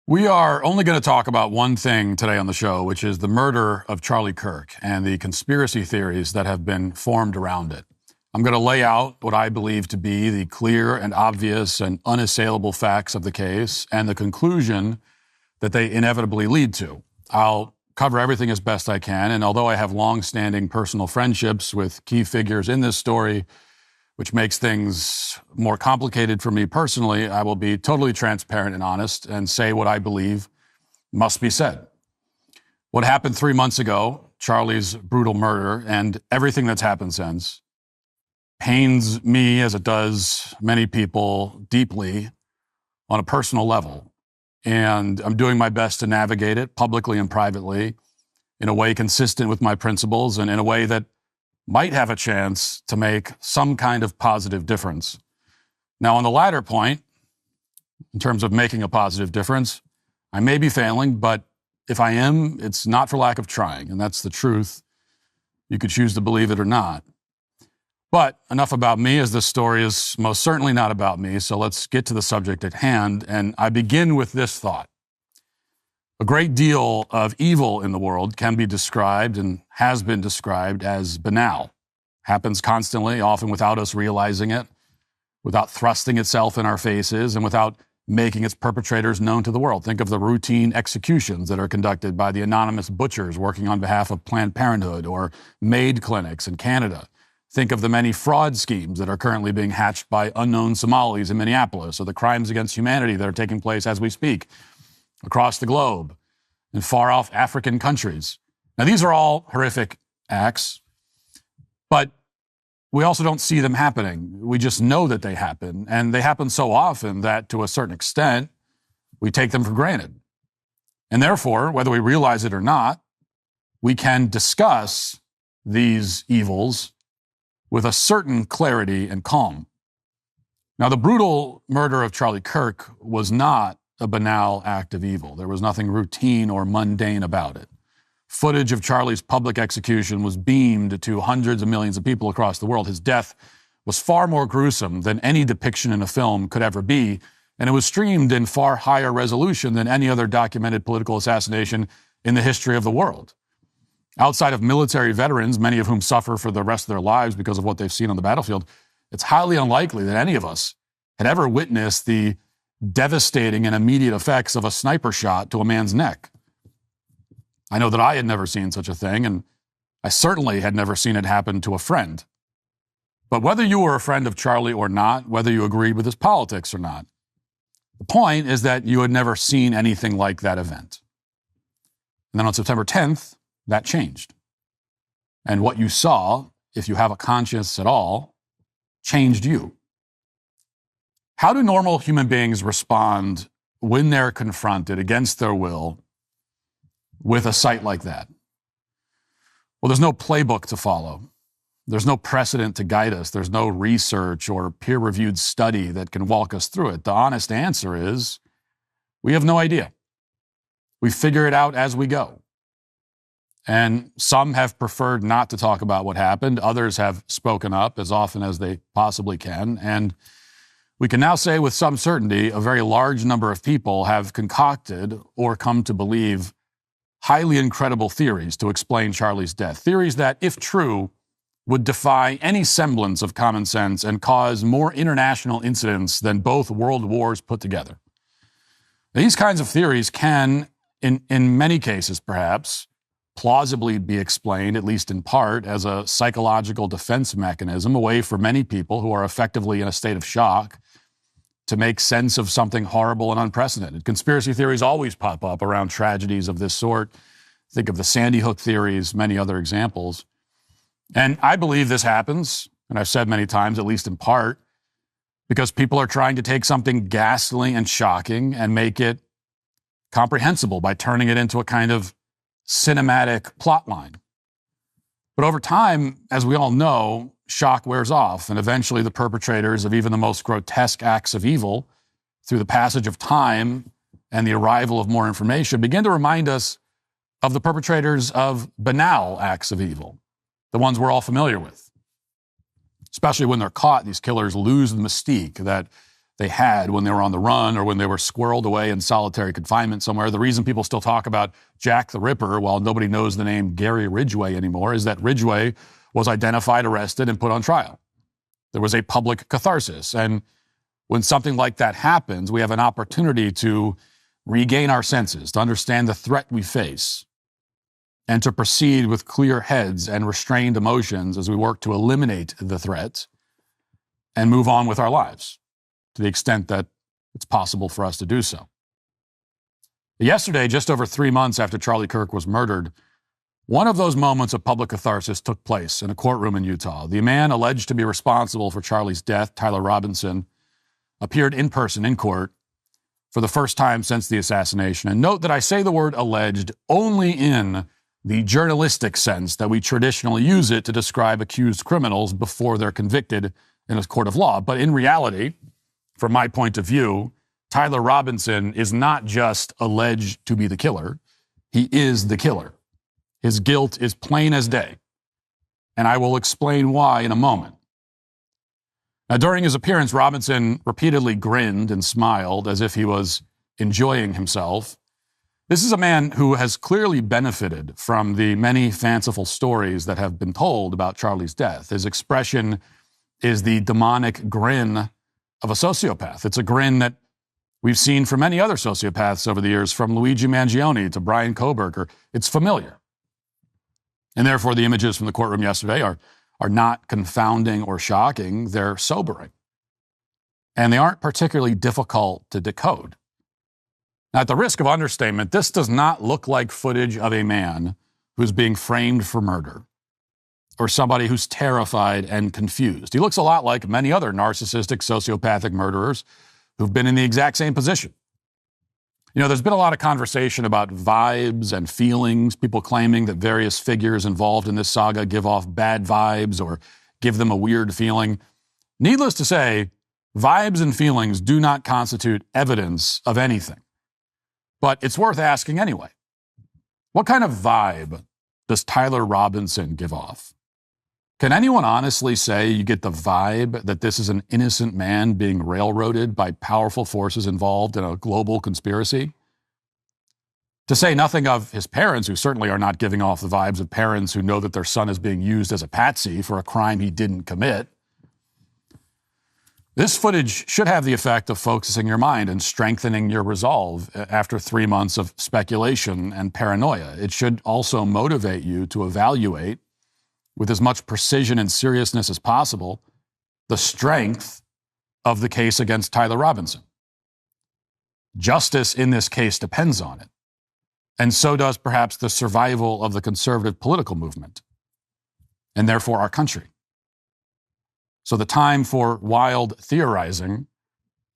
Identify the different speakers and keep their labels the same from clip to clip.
Speaker 1: We are only going to talk about one thing today on the show, which is the murder of Charlie Kirk and the conspiracy theories that have been formed around it. I'm going to lay out what I believe to be the clear and obvious and unassailable facts of the case and the conclusion that they inevitably lead to. I'll cover everything as best I can, and although I have long-standing personal friendships with key figures in this story, which makes things more complicated for me personally, I will be totally transparent and honest and say what I believe must be said. What happened 3 months ago, Charlie's brutal murder, and everything that's happened since, pains me, as it does many people, deeply on a personal level. And I'm doing my best to navigate it publicly and privately in a way consistent with my principles and in a way that might have a chance to make some kind of positive difference. Now, on the latter point, in terms of making a positive difference, I may be failing, but if I am, it's not for lack of trying, and that's the truth. You could choose to believe it or not. But enough about me, as this story is most certainly not about me, so let's get to the subject at hand, and I begin with this thought. A great deal of evil in the world can be described and has been described as banal. Happens constantly, often without us realizing it, without thrusting itself in our faces, and without making its perpetrators known to the world. Think of the routine executions that are conducted by the anonymous butchers working on behalf of Planned Parenthood or maid clinics in Canada. Think of the many fraud schemes that are currently being hatched by unknown Somalis in Minneapolis, or the crimes against humanity that are taking place as we speak across the globe, in far-off African countries. Now, these are all horrific acts, but we also don't see them happening. We just know that they happen, and they happen so often that, to a certain extent, we take them for granted. And therefore, whether we realize it or not, we can discuss these evils with a certain clarity and calm. Now, the brutal murder of Charlie Kirk was not a banal act of evil. There was nothing routine or mundane about it. Footage of Charlie's public execution was beamed to hundreds of millions of people across the world. His death was far more gruesome than any depiction in a film could ever be, and it was streamed in far higher resolution than any other documented political assassination in the history of the world. Outside of military veterans, many of whom suffer for the rest of their lives because of what they've seen on the battlefield, it's highly unlikely that any of us had ever witnessed the devastating and immediate effects of a sniper shot to a man's neck. I know that I had never seen such a thing, and I certainly had never seen it happen to a friend. But whether you were a friend of Charlie or not, whether you agreed with his politics or not, the point is that you had never seen anything like that event. And then on September 10th, that changed. And what you saw, if you have a conscience at all, changed you. How do normal human beings respond when they're confronted against their will with a sight like that? Well, there's no playbook to follow. There's no precedent to guide us. There's no research or peer-reviewed study that can walk us through it. The honest answer is we have no idea. We figure it out as we go. And some have preferred not to talk about what happened. Others have spoken up as often as they possibly can. And we can now say with some certainty a very large number of people have concocted or come to believe highly incredible theories to explain Charlie's death. Theories that, if true, would defy any semblance of common sense and cause more international incidents than both world wars put together. These kinds of theories can, in many cases perhaps, plausibly be explained, at least in part, as a psychological defense mechanism, a way for many people who are effectively in a state of shock to make sense of something horrible and unprecedented. Conspiracy theories always pop up around tragedies of this sort. Think of the Sandy Hook theories, many other examples. And I believe this happens, and I've said many times, at least in part, because people are trying to take something ghastly and shocking and make it comprehensible by turning it into a kind of cinematic plot line. But over time, as we all know, shock wears off, and eventually the perpetrators of even the most grotesque acts of evil, through the passage of time and the arrival of more information, begin to remind us of the perpetrators of banal acts of evil, the ones we're all familiar with. Especially when they're caught, these killers lose the mystique that they had when they were on the run or when they were squirreled away in solitary confinement somewhere. The reason people still talk about Jack the Ripper while nobody knows the name Gary Ridgway anymore is that Ridgway was identified, arrested, and put on trial. There was a public catharsis. And when something like that happens, we have an opportunity to regain our senses, to understand the threat we face, and to proceed with clear heads and restrained emotions as we work to eliminate the threat and move on with our lives to the extent that it's possible for us to do so. Yesterday, just over 3 months after Charlie Kirk was murdered, one of those moments of public catharsis took place in a courtroom in Utah. The man alleged to be responsible for Charlie's death, Tyler Robinson, appeared in person in court for the first time since the assassination. And note that I say the word alleged only in the journalistic sense that we traditionally use it to describe accused criminals before they're convicted in a court of law. But in reality, from my point of view, Tyler Robinson is not just alleged to be the killer. He is the killer. His guilt is plain as day. And I will explain why in a moment. Now, during his appearance, Robinson repeatedly grinned and smiled as if he was enjoying himself. This is a man who has clearly benefited from the many fanciful stories that have been told about Charlie's death. His expression is the demonic grin of a sociopath. It's a grin that we've seen from many other sociopaths over the years, from Luigi Mangione to Brian Koberger. It's familiar. And therefore, the images from the courtroom yesterday are not confounding or shocking. They're sobering. And they aren't particularly difficult to decode. Now, at the risk of understatement, this does not look like footage of a man who's being framed for murder or somebody who's terrified and confused. He looks a lot like many other narcissistic, sociopathic murderers who've been in the exact same position. You know, there's been a lot of conversation about vibes and feelings, people claiming that various figures involved in this saga give off bad vibes or give them a weird feeling. Needless to say, vibes and feelings do not constitute evidence of anything. But it's worth asking anyway. What kind of vibe does Tyler Robinson give off? Can anyone honestly say you get the vibe that this is an innocent man being railroaded by powerful forces involved in a global conspiracy? To say nothing of his parents, who certainly are not giving off the vibes of parents who know that their son is being used as a patsy for a crime he didn't commit. This footage should have the effect of focusing your mind and strengthening your resolve after 3 months of speculation and paranoia. It should also motivate you to evaluate, with as much precision and seriousness as possible, the strength of the case against Tyler Robinson. Justice in this case depends on it. And so does perhaps the survival of the conservative political movement, and therefore our country. So the time for wild theorizing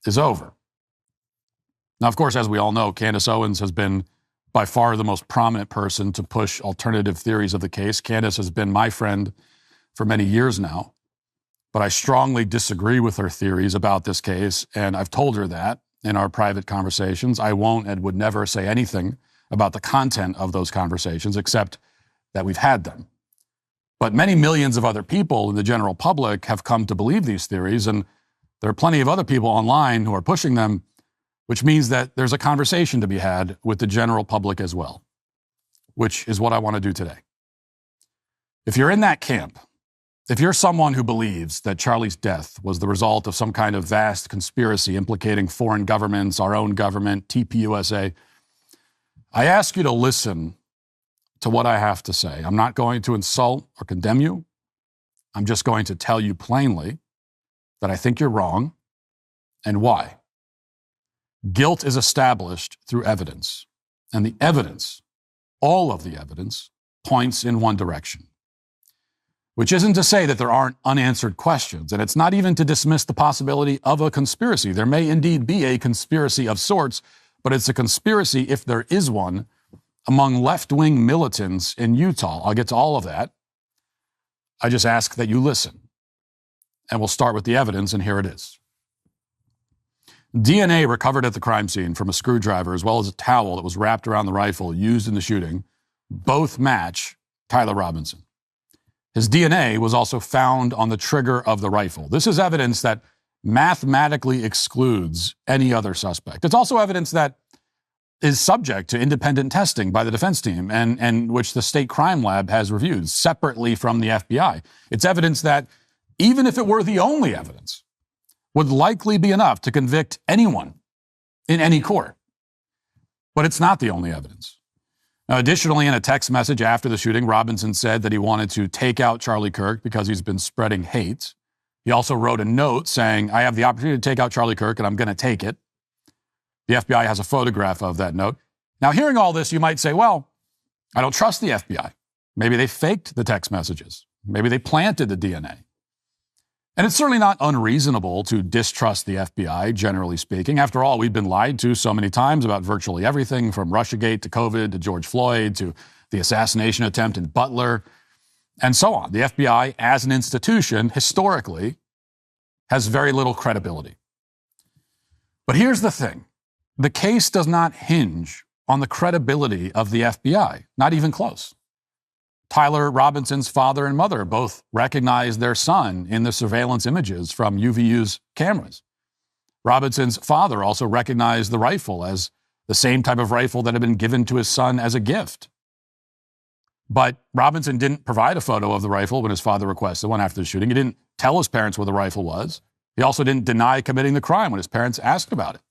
Speaker 1: is over. Now, of course, as we all know, Candace Owens has been by far the most prominent person to push alternative theories of the case. Candace has been my friend for many years now, but I strongly disagree with her theories about this case, and I've told her that in our private conversations. I won't and would never say anything about the content of those conversations, except that we've had them. But many millions of other people in the general public have come to believe these theories, and there are plenty of other people online who are pushing them, which means that there's a conversation to be had with the general public as well, which is what I want to do today. If you're in that camp, if you're someone who believes that Charlie's death was the result of some kind of vast conspiracy implicating foreign governments, our own government, TPUSA, I ask you to listen to what I have to say. I'm not going to insult or condemn you. I'm just going to tell you plainly that I think you're wrong and why. Guilt is established through evidence, and the evidence, all of the evidence, points in one direction, which isn't to say that there aren't unanswered questions, and it's not even to dismiss the possibility of a conspiracy. There may indeed be a conspiracy of sorts, but it's a conspiracy, if there is one, among left-wing militants in Utah. I'll get to all of that. I just ask that you listen. And we'll start with the evidence, and here it is. DNA recovered at the crime scene from a screwdriver as well as a towel that was wrapped around the rifle used in the shooting both match Tyler Robinson. His DNA was also found on the trigger of the rifle. This is evidence that mathematically excludes any other suspect. It's also evidence that is subject to independent testing by the defense team and which the state crime lab has reviewed separately from the FBI. It's evidence that, even if it were the only evidence, would likely be enough to convict anyone in any court. But it's not the only evidence. Now, additionally, in a text message after the shooting, Robinson said that he wanted to take out Charlie Kirk because he's been spreading hate. He also wrote a note saying, "I have the opportunity to take out Charlie Kirk, and I'm going to take it." The FBI has a photograph of that note. Now, hearing all this, you might say, well, I don't trust the FBI. Maybe they faked the text messages. Maybe they planted the DNA. And it's certainly not unreasonable to distrust the FBI, generally speaking. After all, we've been lied to so many times about virtually everything, from Russiagate to COVID to George Floyd to the assassination attempt in Butler, and so on. The FBI, as an institution, historically, has very little credibility. But here's the thing. The case does not hinge on the credibility of the FBI, not even close. Tyler Robinson's father and mother both recognized their son in the surveillance images from UVU's cameras. Robinson's father also recognized the rifle as the same type of rifle that had been given to his son as a gift. But Robinson didn't provide a photo of the rifle when his father requested one after the shooting. He didn't tell his parents where the rifle was. He also didn't deny committing the crime when his parents asked about it.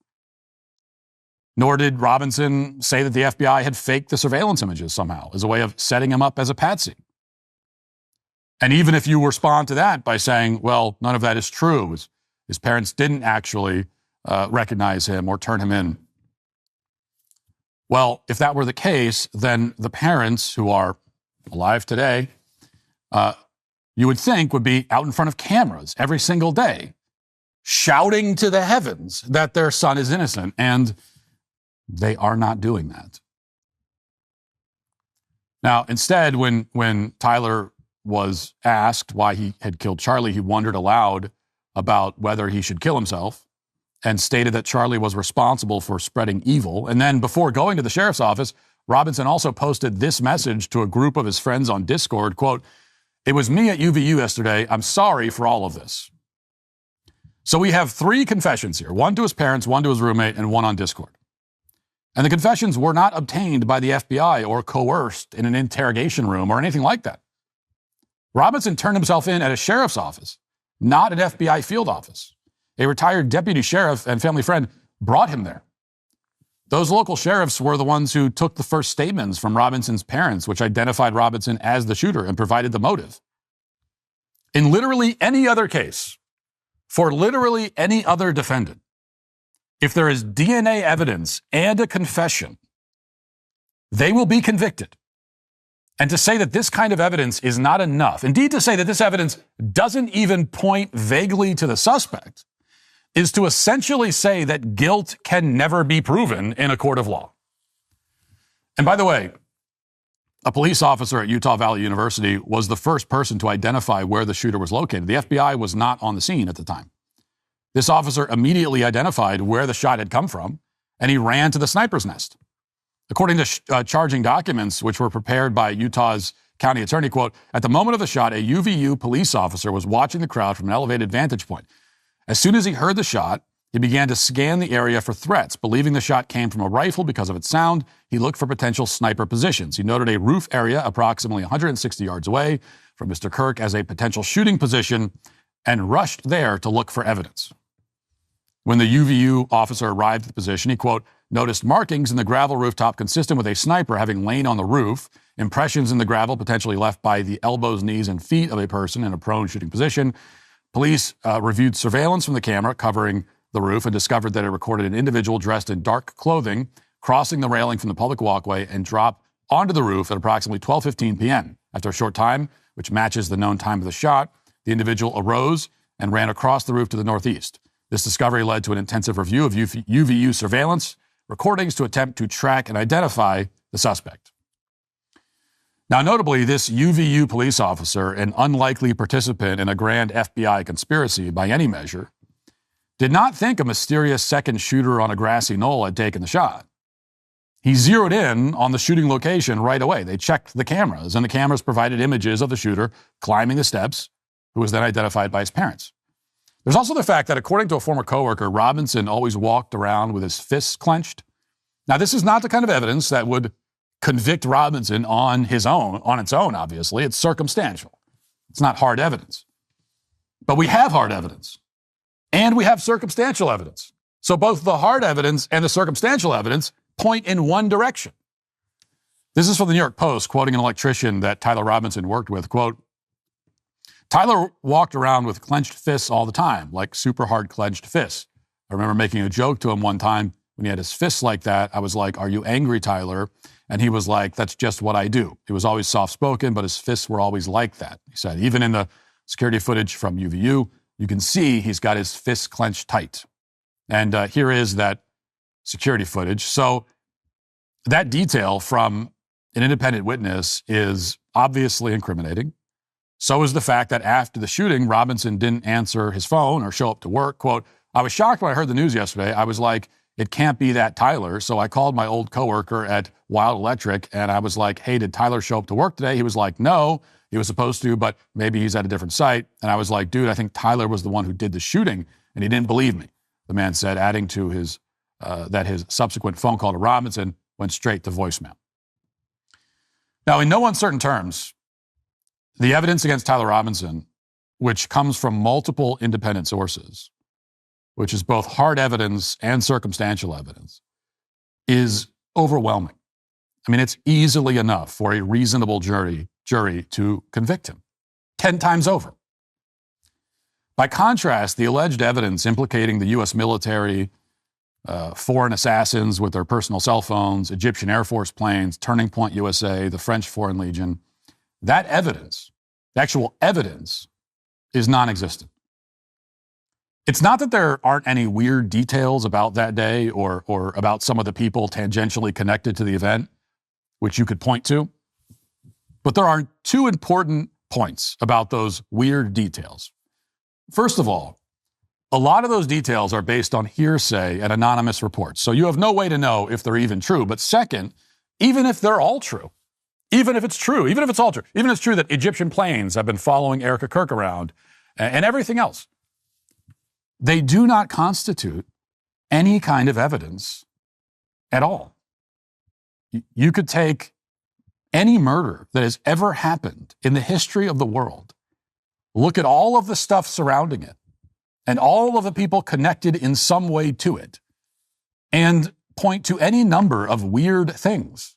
Speaker 1: Nor did Robinson say that the FBI had faked the surveillance images somehow as a way of setting him up as a patsy. And even if you respond to that by saying, well, none of that is true, his parents didn't actually recognize him or turn him in. Well, if that were the case, then the parents who are alive today, you would think would be out in front of cameras every single day, shouting to the heavens that their son is innocent. And they are not doing that. Now, instead, when Tyler was asked why he had killed Charlie, he wondered aloud about whether he should kill himself and stated that Charlie was responsible for spreading evil. And then before going to the sheriff's office, Robinson also posted this message to a group of his friends on Discord, quote, "It was me at UVU yesterday. I'm sorry for all of this." So we have 3 confessions here, one to his parents, one to his roommate, and one on Discord. And the confessions were not obtained by the FBI or coerced in an interrogation room or anything like that. Robinson turned himself in at a sheriff's office, not an FBI field office. A retired deputy sheriff and family friend brought him there. Those local sheriffs were the ones who took the first statements from Robinson's parents, which identified Robinson as the shooter and provided the motive. In literally any other case, for literally any other defendant, if there is DNA evidence and a confession, they will be convicted. And to say that this kind of evidence is not enough, indeed to say that this evidence doesn't even point vaguely to the suspect, is to essentially say that guilt can never be proven in a court of law. And by the way, a police officer at Utah Valley University was the first person to identify where the shooter was located. The FBI was not on the scene at the time. This officer immediately identified where the shot had come from, and he ran to the sniper's nest. According to charging documents, which were prepared by Utah's county attorney, quote, "At the moment of the shot, a UVU police officer was watching the crowd from an elevated vantage point. As soon as he heard the shot, he began to scan the area for threats. Believing the shot came from a rifle because of its sound, he looked for potential sniper positions. He noted a roof area approximately 160 yards away from Mr. Kirk as a potential shooting position and rushed there to look for evidence. When the UVU officer arrived at the position, he, quote, noticed markings in the gravel rooftop consistent with a sniper having lain on the roof, impressions in the gravel potentially left by the elbows, knees, and feet of a person in a prone shooting position. Police reviewed surveillance from the camera covering the roof and discovered that it recorded an individual dressed in dark clothing crossing the railing from the public walkway and drop onto the roof at approximately 12:15 p.m. After a short time, which matches the known time of the shot, the individual arose and ran across the roof to the northeast. This discovery led to an intensive review of UVU surveillance recordings to attempt to track and identify the suspect. Now, notably, this UVU police officer, an unlikely participant in a grand FBI conspiracy by any measure, did not think a mysterious second shooter on a grassy knoll had taken the shot. He zeroed in on the shooting location right away. They checked the cameras, and the cameras provided images of the shooter climbing the steps, who was then identified by his parents. There's also the fact that, according to a former coworker, Robinson always walked around with his fists clenched. Now, this is not the kind of evidence that would convict Robinson on its own, obviously. It's circumstantial. It's not hard evidence. But we have hard evidence, and we have circumstantial evidence. So both the hard evidence and the circumstantial evidence point in one direction. This is from the New York Post, quoting an electrician that Tyler Robinson worked with. Quote, Tyler walked around with clenched fists all the time, like super hard clenched fists. I remember making a joke to him one time when he had his fists like that. I was like, "Are you angry, Tyler?" And he was like, "That's just what I do." He was always soft-spoken, but his fists were always like that. He said, even in the security footage from UVU, you can see he's got his fists clenched tight. And here is that security footage. So that detail from an independent witness is obviously incriminating. So is the fact that after the shooting, Robinson didn't answer his phone or show up to work. Quote, I was shocked when I heard the news yesterday. I was like, it can't be that Tyler. So I called my old coworker at Wild Electric and I was like, hey, did Tyler show up to work today? He was like, no, he was supposed to, but maybe he's at a different site. And I was like, dude, I think Tyler was the one who did the shooting. And he didn't believe me. The man said, adding to his that his subsequent phone call to Robinson went straight to voicemail. Now, in no uncertain terms, the evidence against Tyler Robinson, which comes from multiple independent sources, which is both hard evidence and circumstantial evidence, is overwhelming. I mean, it's easily enough for a reasonable jury to convict him 10 times over. By contrast, the alleged evidence implicating the U.S. military, foreign assassins with their personal cell phones, Egyptian Air Force planes, Turning Point USA, the French Foreign Legion, that evidence, the actual evidence, is non-existent. It's not that there aren't any weird details about that day or about some of the people tangentially connected to the event, which you could point to, but there are two important points about those weird details. First of all, a lot of those details are based on hearsay and anonymous reports, so you have no way to know if they're even true. But second, even if they're all true, even if it's true, even if it's all true, even if it's true that Egyptian planes have been following Erica Kirk around and everything else, they do not constitute any kind of evidence at all. You could take any murder that has ever happened in the history of the world, look at all of the stuff surrounding it, and all of the people connected in some way to it, and point to any number of weird things.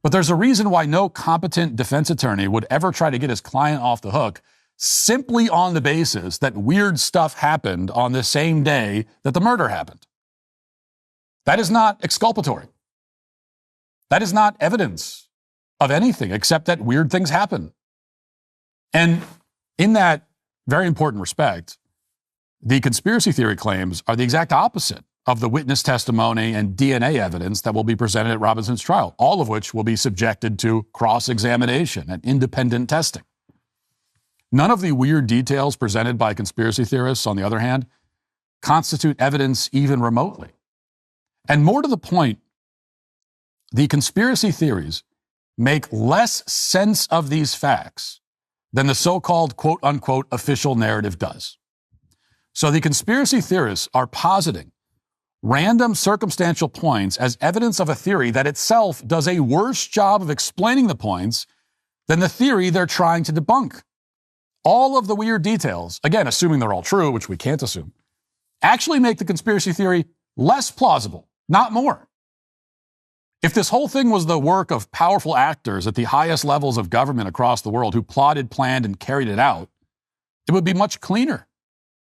Speaker 1: But there's a reason why no competent defense attorney would ever try to get his client off the hook simply on the basis that weird stuff happened on the same day that the murder happened. That is not exculpatory. That is not evidence of anything except that weird things happen. And in that very important respect, the conspiracy theory claims are the exact opposite of the witness testimony and DNA evidence that will be presented at Robinson's trial, all of which will be subjected to cross-examination and independent testing. None of the weird details presented by conspiracy theorists, on the other hand, constitute evidence even remotely. And more to the point, the conspiracy theories make less sense of these facts than the so-called quote-unquote official narrative does. So the conspiracy theorists are positing random circumstantial points as evidence of a theory that itself does a worse job of explaining the points than the theory they're trying to debunk. All of the weird details, again, assuming they're all true, which we can't assume, actually make the conspiracy theory less plausible, not more. If this whole thing was the work of powerful actors at the highest levels of government across the world who plotted, planned, and carried it out, it would be much cleaner.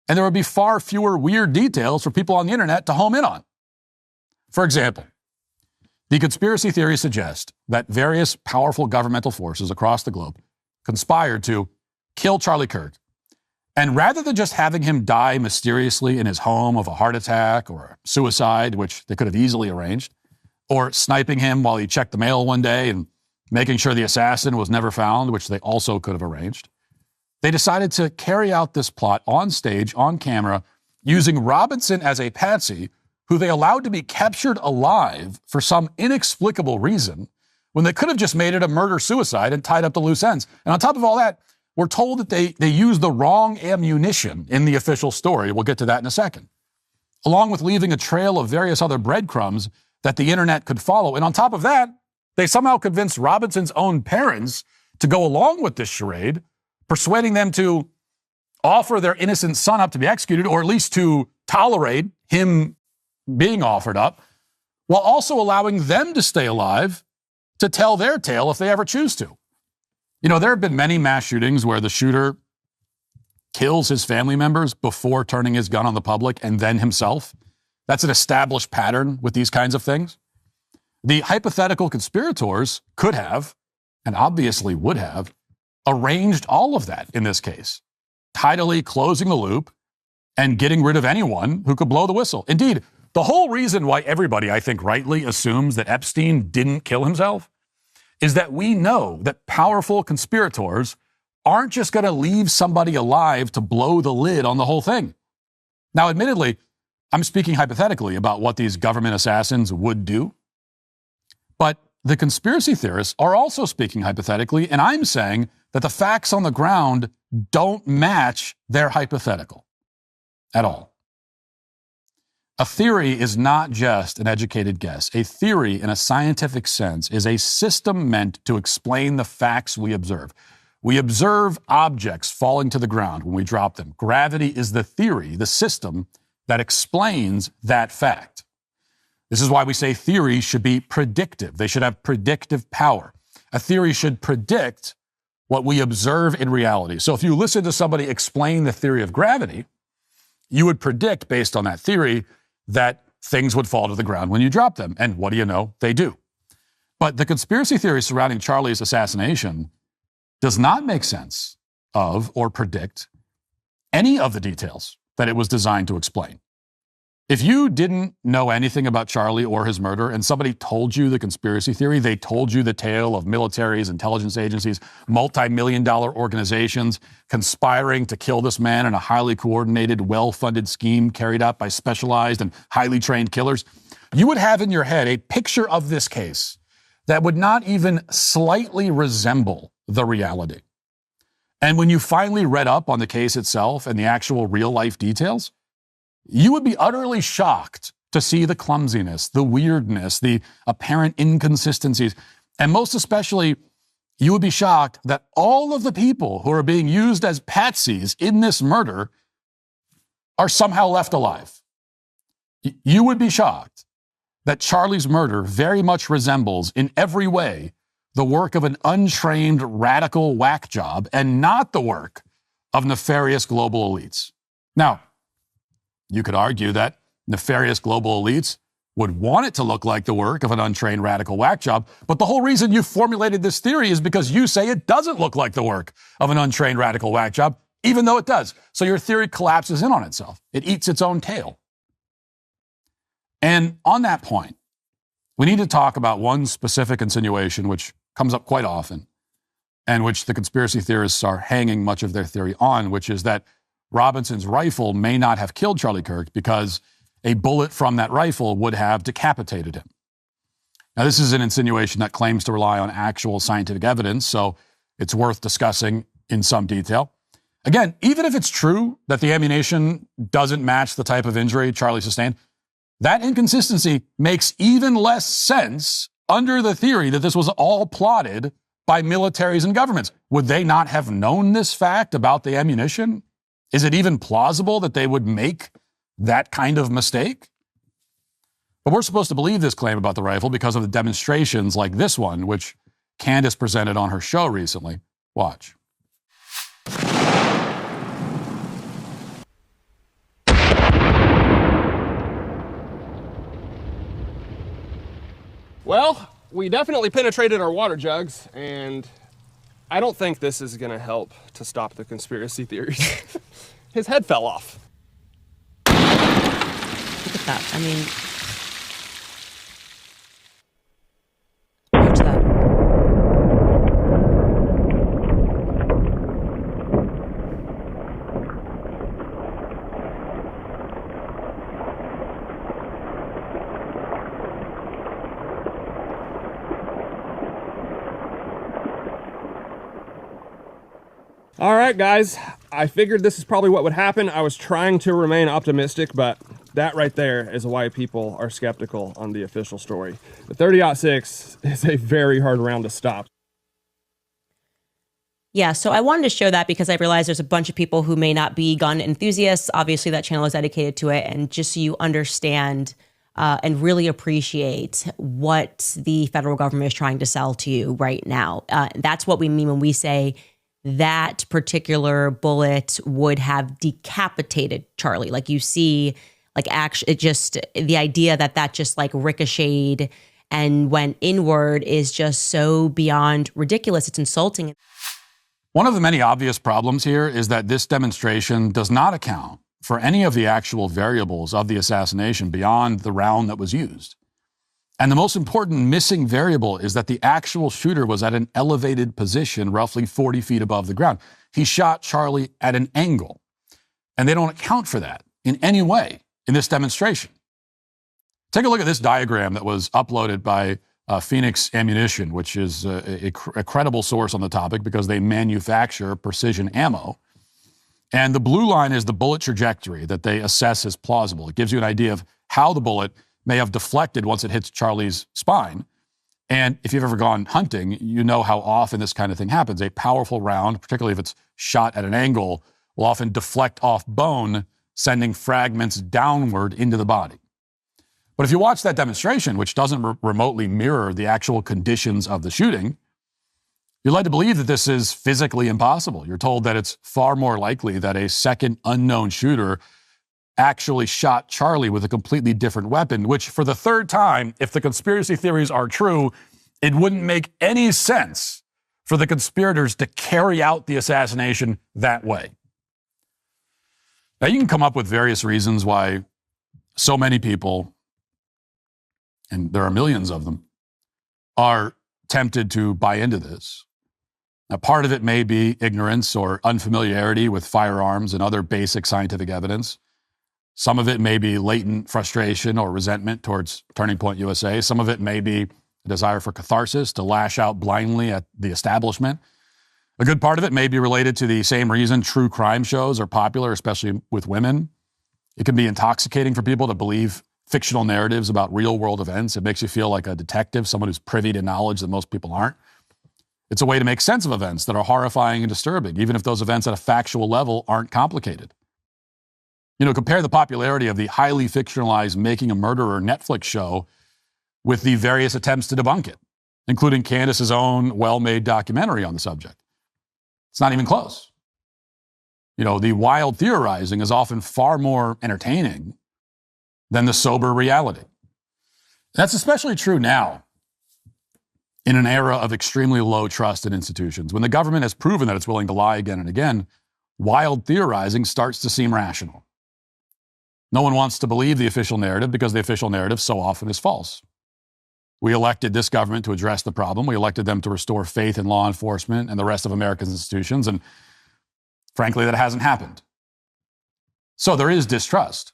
Speaker 1: And there would be far fewer weird details for people on the internet to home in on. For example, the conspiracy theories suggest that various powerful governmental forces across the globe conspired to kill Charlie Kirk. And rather than just having him die mysteriously in his home of a heart attack or suicide, which they could have easily arranged, or sniping him while he checked the mail one day and making sure the assassin was never found, which they also could have arranged, they decided to carry out this plot on stage, on camera, using Robinson as a patsy, who they allowed to be captured alive for some inexplicable reason, when they could have just made it a murder-suicide and tied up the loose ends. And on top of all that, we're told that they used the wrong ammunition in the official story. We'll get to that in a second. Along with leaving a trail of various other breadcrumbs that the internet could follow. And on top of that, they somehow convinced Robinson's own parents to go along with this charade, persuading them to offer their innocent son up to be executed, or at least to tolerate him being offered up, while also allowing them to stay alive to tell their tale if they ever choose to. You know, there have been many mass shootings where the shooter kills his family members before turning his gun on the public and then himself. That's an established pattern with these kinds of things. The hypothetical conspirators could have, and obviously would have, arranged all of that in this case, tidily closing the loop and getting rid of anyone who could blow the whistle. Indeed, the whole reason why everybody, I think, rightly assumes that Epstein didn't kill himself is that we know that powerful conspirators aren't just going to leave somebody alive to blow the lid on the whole thing. Now, admittedly, I'm speaking hypothetically about what these government assassins would do. But the conspiracy theorists are also speaking hypothetically, and I'm saying that the facts on the ground don't match their hypothetical at all. A theory is not just an educated guess. A theory, in a scientific sense, is a system meant to explain the facts we observe. We observe objects falling to the ground when we drop them. Gravity is the theory, the system that explains that fact. This is why we say theories should be predictive. They should have predictive power. A theory should predict what we observe in reality. So if you listen to somebody explain the theory of gravity, you would predict, based on that theory, that things would fall to the ground when you drop them. And what do you know? They do. But the conspiracy theory surrounding Charlie's assassination does not make sense of or predict any of the details that it was designed to explain. If you didn't know anything about Charlie or his murder and somebody told you the conspiracy theory, they told you the tale of militaries, intelligence agencies, multi-million-dollar organizations conspiring to kill this man in a highly coordinated, well-funded scheme carried out by specialized and highly trained killers, you would have in your head a picture of this case that would not even slightly resemble the reality. And when you finally read up on the case itself and the actual real-life details, you would be utterly shocked to see the clumsiness, the weirdness, the apparent inconsistencies, and most especially, you would be shocked that all of the people who are being used as patsies in this murder are somehow left alive. You would be shocked that Charlie's murder very much resembles, in every way, the work of an untrained radical whack job and not the work of nefarious global elites. Now, you could argue that nefarious global elites would want it to look like the work of an untrained radical whack job, but the whole reason you formulated this theory is because you say it doesn't look like the work of an untrained radical whack job, even though it does. So your theory collapses in on itself. It eats its own tail. And on that point, we need to talk about one specific insinuation which comes up quite often and which the conspiracy theorists are hanging much of their theory on, which is that Robinson's rifle may not have killed Charlie Kirk because a bullet from that rifle would have decapitated him. Now, this is an insinuation that claims to rely on actual scientific evidence, so it's worth discussing in some detail. Again, even if it's true that the ammunition doesn't match the type of injury Charlie sustained, that inconsistency makes even less sense under the theory that this was all plotted by militaries and governments. Would they not have known this fact about the ammunition? Is it even plausible that they would make that kind of mistake? But we're supposed to believe this claim about the rifle because of the demonstrations like this one, which Candace presented on her show recently. Watch.
Speaker 2: Well, we definitely penetrated our water jugs, and I don't think this is going to help to stop the conspiracy theories. His head fell off.
Speaker 3: Look at that. I mean, watch that.
Speaker 2: All right, guys. I figured this is probably what would happen. I was trying to remain optimistic, but that right there is why people are skeptical on the official story. The 30-06 is a very hard round to stop.
Speaker 3: Yeah, so I wanted to show that because I realized there's a bunch of people who may not be gun enthusiasts. Obviously, that channel is dedicated to it. And just so you understand and really appreciate what the federal government is trying to sell to you right now. That's what we mean when we say that particular bullet would have decapitated Charlie. Like you see, like actually, it just, the idea that that just like ricocheted and went inward is just so beyond ridiculous. It's insulting.
Speaker 1: One of the many obvious problems here is that this demonstration does not account for any of the actual variables of the assassination beyond the round that was used. And the most important missing variable is that the actual shooter was at an elevated position, roughly 40 feet above the ground. He shot Charlie at an angle, and they don't account for that in any way in this demonstration. Take a look at this diagram that was uploaded by Phoenix Ammunition, which is a credible source on the topic because they manufacture precision ammo. And the blue line is the bullet trajectory that they assess as plausible. It gives you an idea of how the bullet may have deflected once it hits Charlie's spine. And if you've ever gone hunting, you know how often this kind of thing happens. A powerful round, particularly if it's shot at an angle, will often deflect off bone, sending fragments downward into the body. But if you watch that demonstration, which doesn't remotely mirror the actual conditions of the shooting, you're led to believe that this is physically impossible. You're told that it's far more likely that a second unknown shooter actually shot Charlie with a completely different weapon, which for the third time, if the conspiracy theories are true, it wouldn't make any sense for the conspirators to carry out the assassination that way. Now, you can come up with various reasons why so many people, and there are millions of them, are tempted to buy into this. Now, part of it may be ignorance or unfamiliarity with firearms and other basic scientific evidence. Some of it may be latent frustration or resentment towards Turning Point USA. Some of it may be a desire for catharsis, to lash out blindly at the establishment. A good part of it may be related to the same reason true crime shows are popular, especially with women. It can be intoxicating for people to believe fictional narratives about real-world events. It makes you feel like a detective, someone who's privy to knowledge that most people aren't. It's a way to make sense of events that are horrifying and disturbing, even if those events at a factual level aren't complicated. You know, compare the popularity of the highly fictionalized Making a Murderer Netflix show with the various attempts to debunk it, including Candace's own well-made documentary on the subject. It's not even close. You know, the wild theorizing is often far more entertaining than the sober reality. That's especially true now in an era of extremely low trust in institutions. When the government has proven that it's willing to lie again and again, wild theorizing starts to seem rational. No one wants to believe the official narrative because the official narrative so often is false. We elected this government to address the problem. We elected them to restore faith in law enforcement and the rest of America's institutions. And frankly, that hasn't happened. So there is distrust.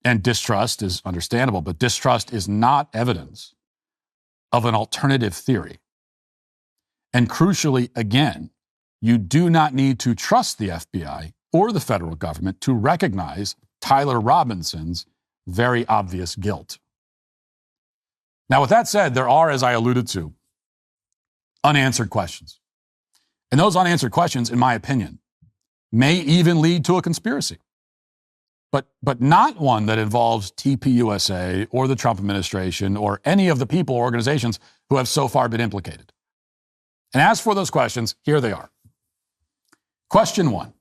Speaker 1: And distrust is understandable, but distrust is not evidence of an alternative theory. And crucially, again, you do not need to trust the FBI or the federal government to recognize Tyler Robinson's very obvious guilt. Now, with that said, there are, as I alluded to, unanswered questions. And those unanswered questions, in my opinion, may even lead to a conspiracy. But not one that involves TPUSA or the Trump administration or any of the people or organizations who have so far been implicated. And as for those questions, here they are. Question 1.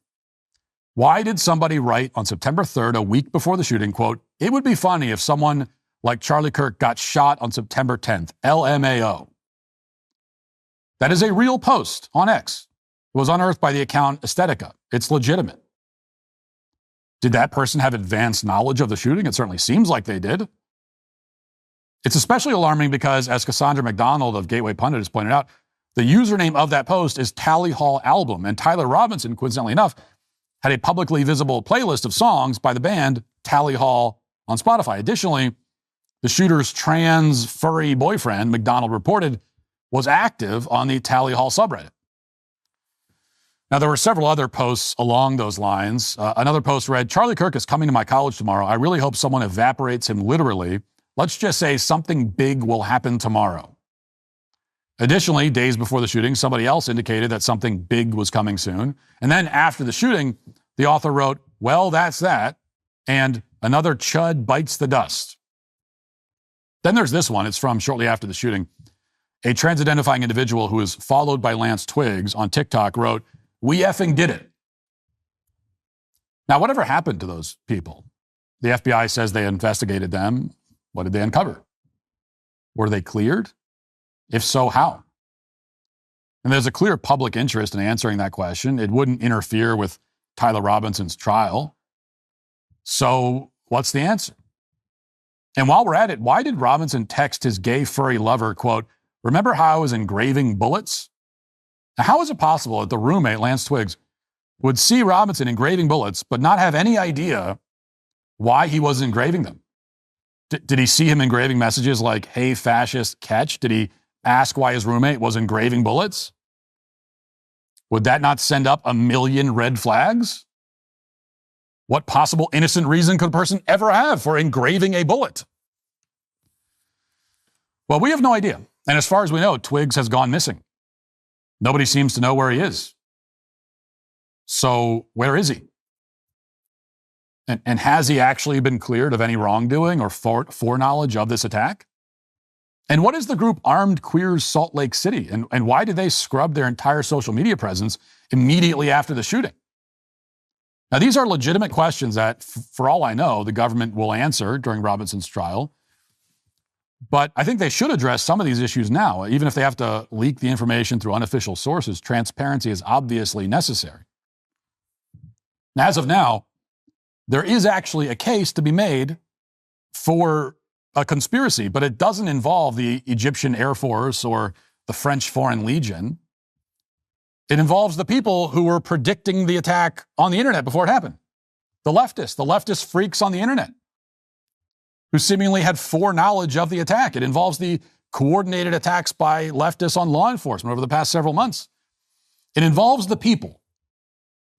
Speaker 1: Why did somebody write on September 3rd, a week before the shooting, quote, "It would be funny if someone like Charlie Kirk got shot on September 10th, LMAO." That is a real post on X. It was unearthed by the account Aesthetica. It's legitimate. Did that person have advanced knowledge of the shooting? It certainly seems like they did. It's especially alarming because, as Cassandra McDonald of Gateway Pundit has pointed out, the username of that post is Tally Hall Album, and Tyler Robinson, coincidentally enough, had a publicly visible playlist of songs by the band Tally Hall on Spotify. Additionally, the shooter's trans furry boyfriend, McDonald reported, was active on the Tally Hall subreddit. Now, there were several other posts along those lines. Another post read, Charlie Kirk is coming to my college tomorrow. I really hope someone evaporates him literally. Let's just say something big will happen tomorrow. Additionally, days before the shooting, somebody else indicated that something big was coming soon. And then after the shooting, the author wrote, well, that's that. And another chud bites the dust. Then there's this one. It's from shortly after the shooting. A trans-identifying individual who is followed by Lance Twiggs on TikTok wrote, we effing did it. Now, whatever happened to those people? The FBI says they investigated them. What did they uncover? Were they cleared? If so, how? And there's a clear public interest in answering that question. It wouldn't interfere with Tyler Robinson's trial. So what's the answer? And while we're at it, why did Robinson text his gay furry lover, quote, remember how I was engraving bullets? Now, how is it possible that the roommate, Lance Twiggs, would see Robinson engraving bullets but not have any idea why he was engraving them? Did he see him engraving messages like, hey, fascist, catch? Did he ask why his roommate was engraving bullets? Would that not send up a million red flags? What possible innocent reason could a person ever have for engraving a bullet? Well, we have no idea. And as far as we know, Twiggs has gone missing. Nobody seems to know where he is. So where is he? And has he actually been cleared of any wrongdoing or foreknowledge of this attack? And what is the group Armed Queers Salt Lake City? And why did they scrub their entire social media presence immediately after the shooting? Now, these are legitimate questions that, for all I know, the government will answer during Robinson's trial. But I think they should address some of these issues now. Even if they have to leak the information through unofficial sources, transparency is obviously necessary. Now, as of now, there is actually a case to be made for a conspiracy, but it doesn't involve the Egyptian Air Force or the French Foreign Legion. It involves the people who were predicting the attack on the internet before it happened. The leftist freaks on the internet who seemingly had foreknowledge of the attack. It involves the coordinated attacks by leftists on law enforcement over the past several months. It involves the people,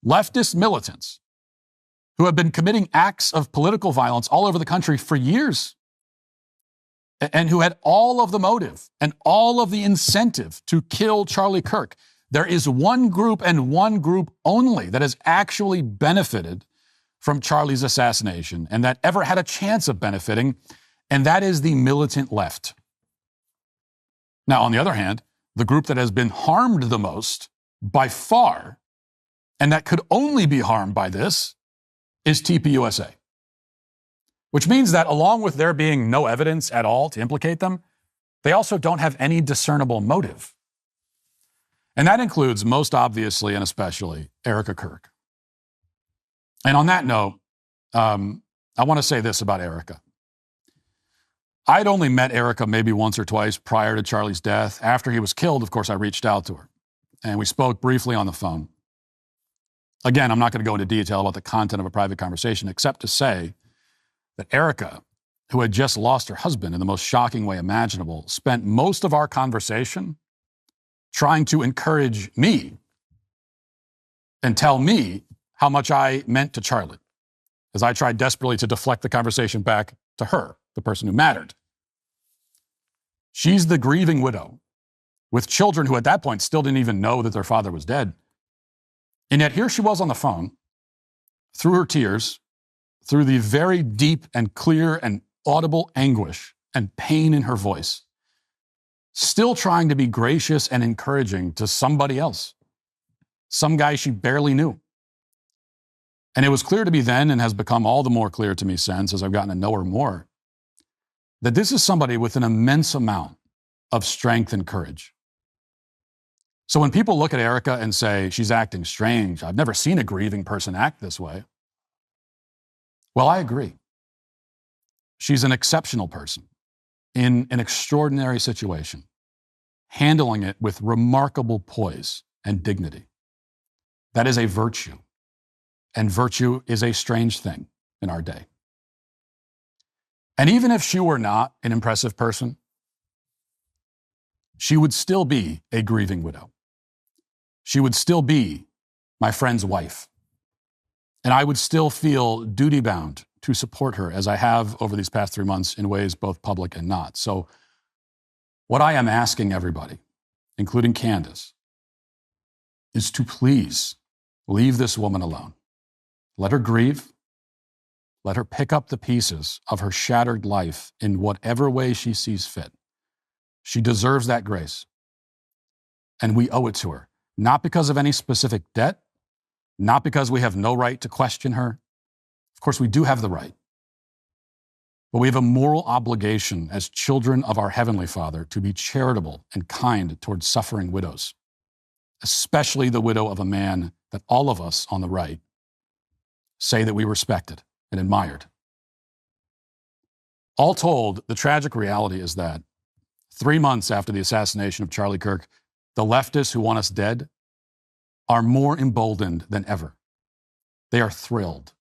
Speaker 1: leftist militants, who have been committing acts of political violence all over the country for years, and who had all of the motive and all of the incentive to kill Charlie Kirk. There is one group and one group only that has actually benefited from Charlie's assassination and that ever had a chance of benefiting, and that is the militant left. Now, on the other hand, the group that has been harmed the most by far, and that could only be harmed by this, is TPUSA. Which means that along with there being no evidence at all to implicate them, they also don't have any discernible motive. And that includes, most obviously and especially, Erica Kirk. And on that note, I want to say this about Erica. I'd only met Erica maybe once or twice prior to Charlie's death. After he was killed, of course, I reached out to her, and we spoke briefly on the phone. Again, I'm not going to go into detail about the content of a private conversation, except to say that Erica, who had just lost her husband in the most shocking way imaginable, spent most of our conversation trying to encourage me and tell me how much I meant to Charlie, as I tried desperately to deflect the conversation back to her, the person who mattered. She's the grieving widow with children who at that point still didn't even know that their father was dead. And yet here she was on the phone, through her tears, through the very deep and clear and audible anguish and pain in her voice, still trying to be gracious and encouraging to somebody else, some guy she barely knew. And it was clear to me then, and has become all the more clear to me since, as I've gotten to know her more, that this is somebody with an immense amount of strength and courage. So when people look at Erica and say, she's acting strange, I've never seen a grieving person act this way. Well, I agree. She's an exceptional person in an extraordinary situation, handling it with remarkable poise and dignity. That is a virtue, and virtue is a strange thing in our day. And even if she were not an impressive person, she would still be a grieving widow. She would still be my friend's wife. And I would still feel duty-bound to support her, as I have over these past 3 months in ways both public and not. So what I am asking everybody, including Candace, is to please leave this woman alone. Let her grieve. Let her pick up the pieces of her shattered life in whatever way she sees fit. She deserves that grace. And we owe it to her, not because of any specific debt, not because we have no right to question her. Of course, we do have the right. But we have a moral obligation as children of our Heavenly Father to be charitable and kind towards suffering widows, especially the widow of a man that all of us on the right say that we respected and admired. All told, the tragic reality is that 3 months after the assassination of Charlie Kirk, the leftists who want us dead are more emboldened than ever. They are thrilled.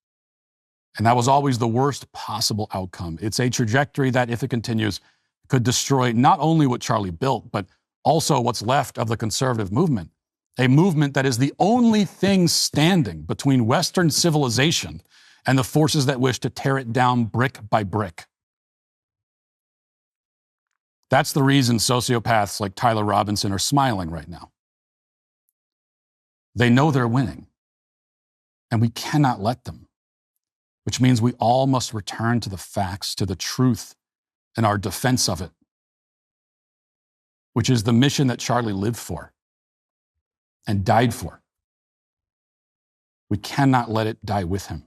Speaker 1: And that was always the worst possible outcome. It's a trajectory that, if it continues, could destroy not only what Charlie built, but also what's left of the conservative movement, a movement that is the only thing standing between Western civilization and the forces that wish to tear it down brick by brick. That's the reason sociopaths like Tyler Robinson are smiling right now. They know they're winning, and we cannot let them, which means we all must return to the facts, to the truth, and our defense of it, which is the mission that Charlie lived for and died for. We cannot let it die with him.